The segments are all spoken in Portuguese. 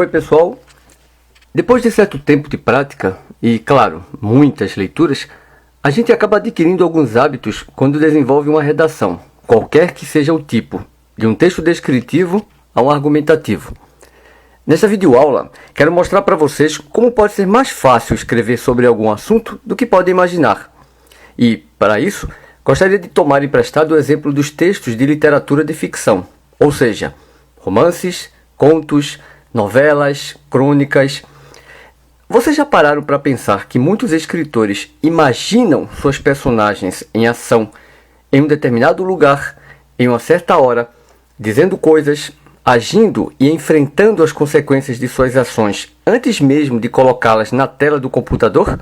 Oi pessoal, depois de certo tempo de prática e, claro, muitas leituras, a gente acaba adquirindo alguns hábitos quando desenvolve uma redação, qualquer que seja o tipo, de um texto descritivo a um argumentativo. Nesta videoaula, quero mostrar para vocês como pode ser mais fácil escrever sobre algum assunto do que podem imaginar. E, para isso, gostaria de tomar emprestado o exemplo dos textos de literatura de ficção, ou seja, romances, contos, novelas, crônicas. Vocês já pararam para pensar que muitos escritores imaginam suas personagens em ação em um determinado lugar, em uma certa hora, dizendo coisas, agindo e enfrentando as consequências de suas ações antes mesmo de colocá-las na tela do computador?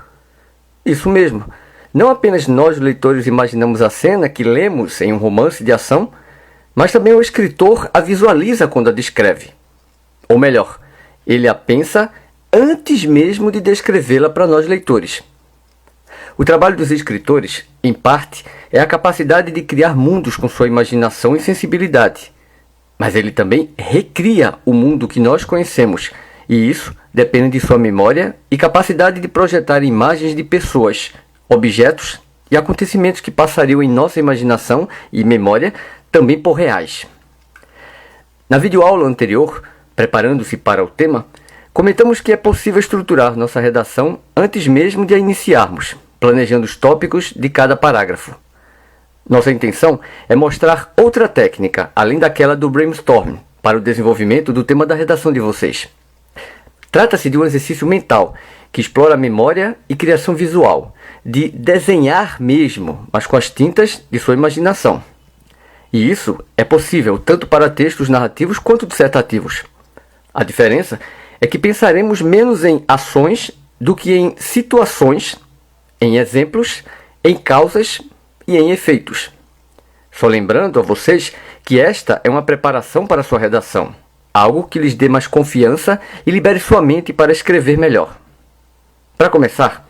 Isso mesmo. Não apenas nós, leitores, imaginamos a cena que lemos em um romance de ação, mas também o escritor a visualiza quando a descreve. Ou melhor, ele a pensa antes mesmo de descrevê-la para nós leitores. O trabalho dos escritores, em parte, é a capacidade de criar mundos com sua imaginação e sensibilidade. Mas ele também recria o mundo que nós conhecemos, e isso depende de sua memória e capacidade de projetar imagens de pessoas, objetos e acontecimentos que passariam em nossa imaginação e memória também por reais. Na videoaula anterior, preparando-se para o tema, comentamos que é possível estruturar nossa redação antes mesmo de a iniciarmos, planejando os tópicos de cada parágrafo. Nossa intenção é mostrar outra técnica, além daquela do brainstorm, para o desenvolvimento do tema da redação de vocês. Trata-se de um exercício mental, que explora a memória e criação visual, de desenhar mesmo, mas com as tintas de sua imaginação. E isso é possível tanto para textos narrativos quanto dissertativos. A diferença é que pensaremos menos em ações do que em situações, em exemplos, em causas e em efeitos. Só lembrando a vocês que esta é uma preparação para sua redação, algo que lhes dê mais confiança e libere sua mente para escrever melhor. Para começar,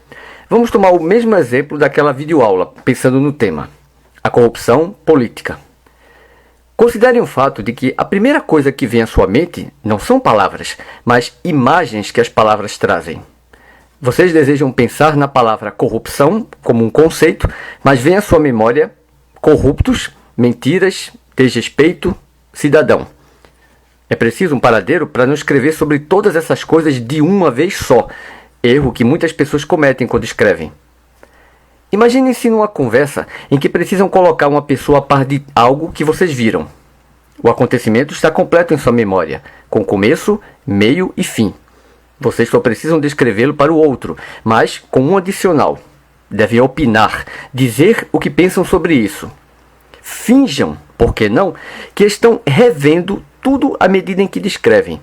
vamos tomar o mesmo exemplo daquela videoaula, pensando no tema: a corrupção política. Considere o fato de que a primeira coisa que vem à sua mente não são palavras, mas imagens que as palavras trazem. Vocês desejam pensar na palavra corrupção como um conceito, mas vem à sua memória corruptos, mentiras, desrespeito, cidadão. É preciso um paradeiro para não escrever sobre todas essas coisas de uma vez só, erro que muitas pessoas cometem quando escrevem. Imaginem-se numa conversa em que precisam colocar uma pessoa a par de algo que vocês viram. O acontecimento está completo em sua memória, com começo, meio e fim. Vocês só precisam descrevê-lo para o outro, mas com um adicional. Devem opinar, dizer o que pensam sobre isso. Finjam, por que não, que estão revendo tudo à medida em que descrevem.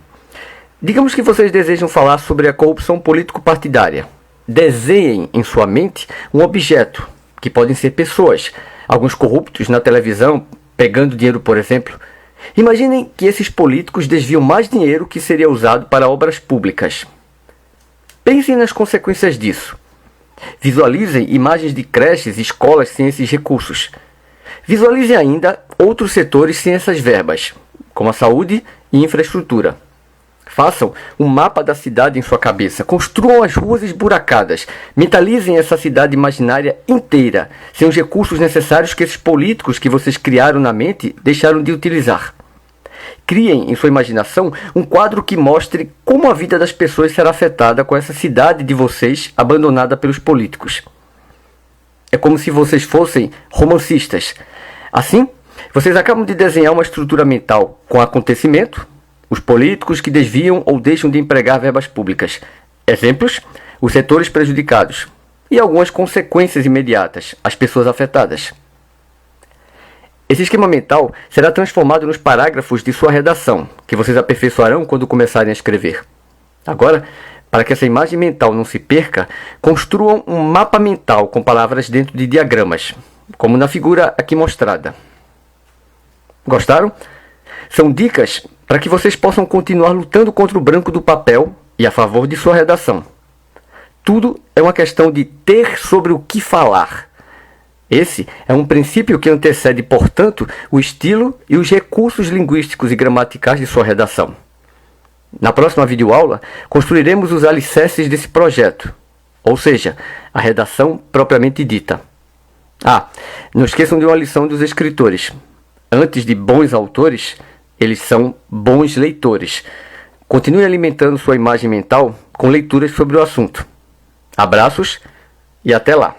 Digamos que vocês desejam falar sobre a corrupção político-partidária. Desenhem em sua mente um objeto, que podem ser pessoas, alguns corruptos na televisão, pegando dinheiro, por exemplo. Imaginem que esses políticos desviam mais dinheiro que seria usado para obras públicas. Pensem nas consequências disso. Visualizem imagens de creches e escolas sem esses recursos. Visualizem ainda outros setores sem essas verbas, como a saúde e infraestrutura. Façam um mapa da cidade em sua cabeça, construam as ruas esburacadas, mentalizem essa cidade imaginária inteira, sem os recursos necessários que esses políticos que vocês criaram na mente deixaram de utilizar. Criem em sua imaginação um quadro que mostre como a vida das pessoas será afetada com essa cidade de vocês abandonada pelos políticos. É como se vocês fossem romancistas. Assim, vocês acabam de desenhar uma estrutura mental com acontecimento, os políticos que desviam ou deixam de empregar verbas públicas. Exemplos: os setores prejudicados. E algumas consequências imediatas, as pessoas afetadas. Esse esquema mental será transformado nos parágrafos de sua redação, que vocês aperfeiçoarão quando começarem a escrever. Agora, para que essa imagem mental não se perca, construam um mapa mental com palavras dentro de diagramas, como na figura aqui mostrada. Gostaram? São dicas para que vocês possam continuar lutando contra o branco do papel e a favor de sua redação. Tudo é uma questão de ter sobre o que falar. Esse é um princípio que antecede, portanto, o estilo e os recursos linguísticos e gramaticais de sua redação. Na próxima videoaula, construiremos os alicerces desse projeto, ou seja, a redação propriamente dita. Não esqueçam de uma lição dos escritores. Antes de bons autores, eles são bons leitores. Continue alimentando sua imagem mental com leituras sobre o assunto. Abraços e até lá!